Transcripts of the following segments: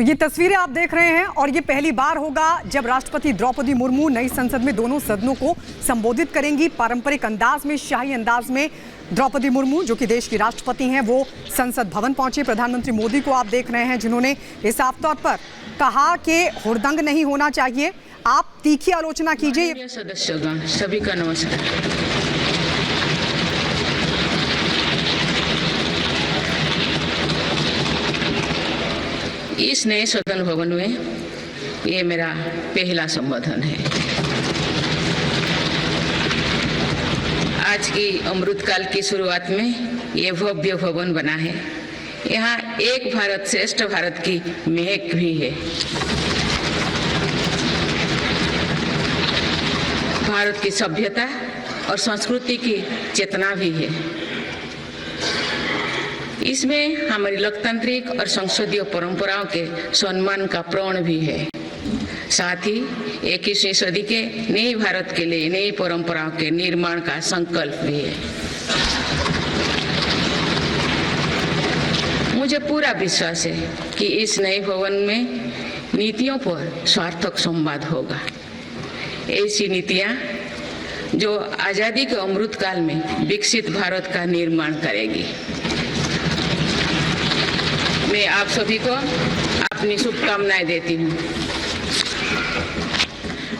तो ये तस्वीरें आप देख रहे हैं और ये पहली बार होगा जब राष्ट्रपति द्रौपदी मुर्मू नई संसद में दोनों सदनों को संबोधित करेंगी। पारंपरिक अंदाज में, शाही अंदाज में द्रौपदी मुर्मू जो कि देश की राष्ट्रपति हैं, वो संसद भवन पहुंचे। प्रधानमंत्री मोदी को आप देख रहे हैं, जिन्होंने इस साफ तौर पर कहा कि हुड़दंग नहीं होना चाहिए। आप तीखी आलोचना कीजिए। सदस्यगण सभी का नमस्कार। इस नए सदन भवन में ये मेरा पहला संबोधन है। आज की अमृतकाल की शुरुआत में ये भव्य भवन बना है। यहाँ एक भारत श्रेष्ठ भारत की महक भी है। भारत की सभ्यता और संस्कृति की चेतना भी है। इसमें हमारी लोकतांत्रिक और संसदीय परंपराओं के सम्मान का प्रण भी है। साथ ही 21वीं सदी के नए भारत के लिए नई परंपराओं के निर्माण का संकल्प भी है। मुझे पूरा विश्वास है कि इस नए भवन में नीतियों पर सार्थक संवाद होगा। ऐसी नीतियां जो आजादी के अमृतकाल में विकसित भारत का निर्माण करेगी। मैं आप सभी को अपनी शुभकामनाएं देती हूँ।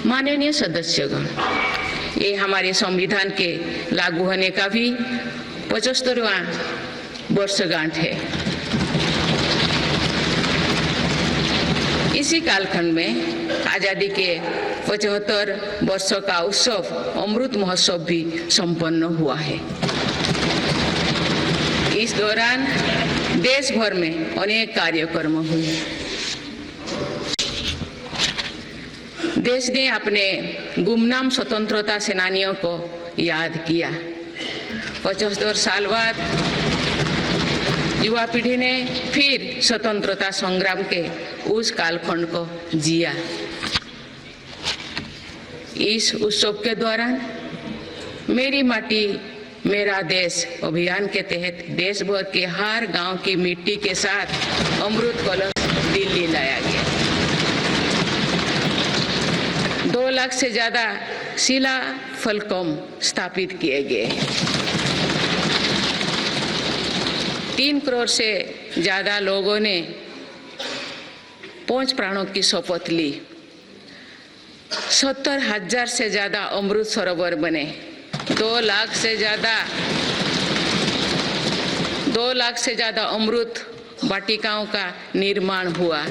माननीय सदस्यगण, ये हमारे संविधान के लागू होने का भी 75वां वर्षगांठ है। इसी कालखंड में आजादी के 75 वर्षों का उत्सव अमृत महोत्सव भी संपन्न हुआ है। इस दौरान देश भर में अनेक कार्यक्रम हुए। देश ने अपने गुमनाम स्वतंत्रता सेनानियों को याद किया। 75 साल बाद युवा पीढ़ी ने फिर स्वतंत्रता संग्राम के उस कालखंड को जिया। इस उत्सव के दौरान मेरी माटी मेरा देश अभियान के तहत देश भर के हर गांव की मिट्टी के साथ अमृत कलश दिल्ली लाया गया। 2 लाख से ज्यादा शिला फलकों स्थापित किए गए। 3 करोड़ से ज्यादा लोगों ने 5 प्राणों की शपथ ली। 70,000 से ज्यादा अमृत सरोवर बने। 2 लाख से ज्यादा अमृत वाटिकाओं का निर्माण हुआ।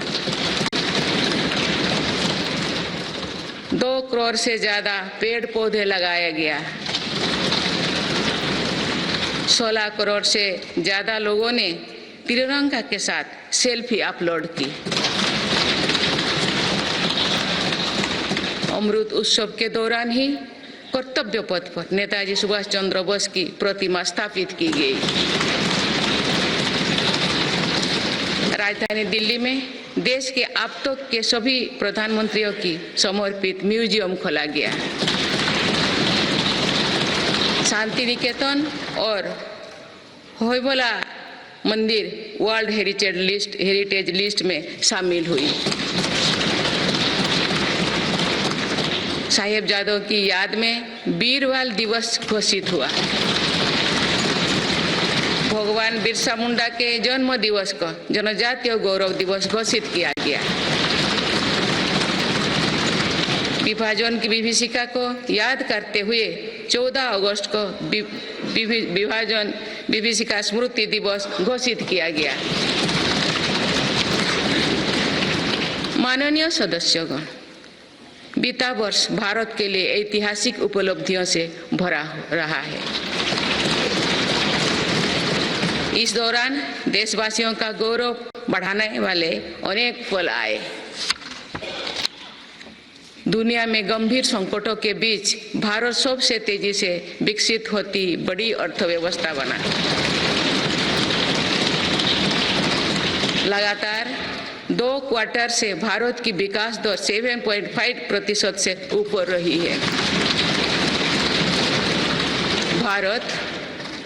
2 करोड़ से ज्यादा पेड़ पौधे लगाया गया। 16 करोड़ से ज्यादा लोगों ने तिरंगा के साथ सेल्फी अपलोड की। अमृत उत्सव के दौरान ही कर्तव्य पथ पर नेताजी सुभाष चंद्र बोस की प्रतिमा स्थापित की गई। राजधानी दिल्ली में देश के अब तक के सभी प्रधानमंत्रियों की समर्पित म्यूजियम खोला गया। शांति निकेतन और होयबला मंदिर वर्ल्ड हेरिटेज लिस्ट में शामिल हुई। साहिबजादों की याद में वीरवाल दिवस घोषित हुआ। भगवान बिरसा मुंडा के जन्म दिवस को जनजातीय गौरव दिवस घोषित किया गया। विभाजन की विभीषिका को याद करते हुए 14 अगस्त को विभाजन विभीषिका स्मृति दिवस घोषित किया गया। माननीय सदस्यगण, बीता वर्ष भारत के लिए ऐतिहासिक उपलब्धियों से भरा रहा है। इस दौरान देशवासियों का गौरव बढ़ाने वाले अनेक पल आए। दुनिया में गंभीर संकटों के बीच भारत सबसे तेजी से विकसित होती बड़ी अर्थव्यवस्था बना। लगातार 2 क्वार्टर से भारत की विकास दर 7.5% से ऊपर रही है। भारत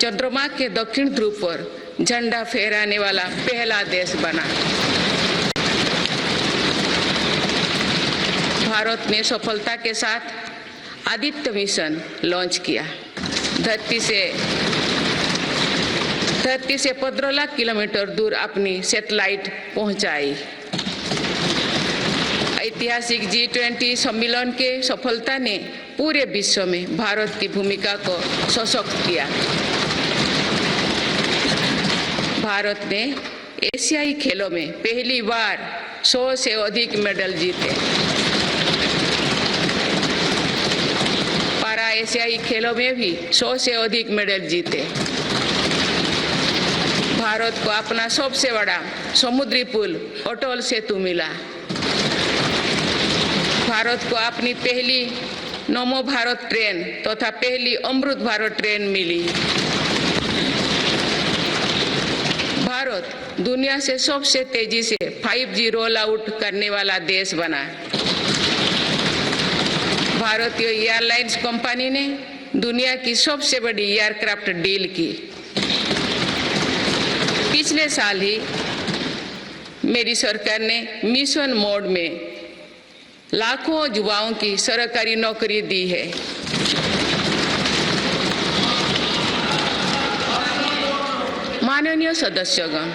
चंद्रमा के दक्षिण ध्रुव पर झंडा फहराने वाला पहला देश बना। भारत ने सफलता के साथ आदित्य मिशन लॉन्च किया। धरती से 15 लाख किलोमीटर दूर अपनी सैटेलाइट पहुंचाई। ऐतिहासिक G20 सम्मेलन के सफलता ने पूरे विश्व में भारत की भूमिका को सशक्त किया। भारत ने एशियाई खेलों में पहली बार 100 से अधिक मेडल जीते। पारा एशियाई खेलों में भी 100 से अधिक मेडल जीते। भारत को अपना सबसे बड़ा समुद्री पुल अटल सेतु मिला। भारत को अपनी पहली नमो भारत ट्रेन तथा पहली अमृत भारत ट्रेन मिली। भारत दुनिया से सबसे तेजी से 5G रोल आउट करने वाला देश बना। भारतीय एयरलाइंस कंपनी ने दुनिया की सबसे बड़ी एयरक्राफ्ट डील की। पिछले साल ही मेरी सरकार ने मिशन मोड में लाखों युवाओं की सरकारी नौकरी दी है। माननीय सदस्यगण,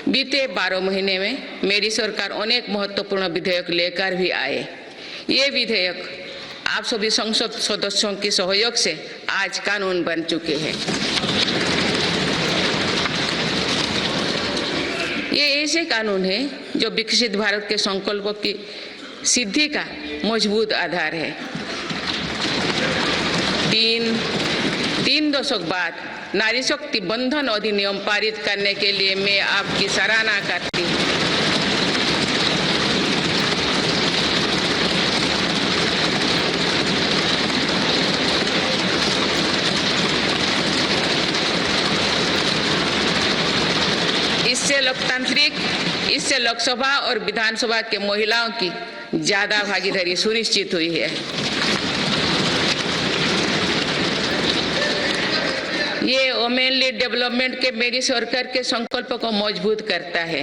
बीते 12 महीने में मेरी सरकार अनेक महत्वपूर्ण विधेयक लेकर भी आए। ये विधेयक आप सभी संसद सदस्यों के सहयोग से आज कानून बन चुके हैं। ये ऐसे कानून हैं जो विकसित भारत के संकल्पों की सिद्धि का मजबूत आधार है। तीन दशक बाद नारी शक्ति बंधन अधिनियम पारित करने के लिए मैं आपकी सराहना करती हूँ। इससे लोकसभा और विधानसभा के महिलाओं की ज्यादा भागीदारी सुनिश्चित हुई है। ये वुमेन लीड डेवलपमेंट के मेरी सरकार के संकल्प को मजबूत करता है।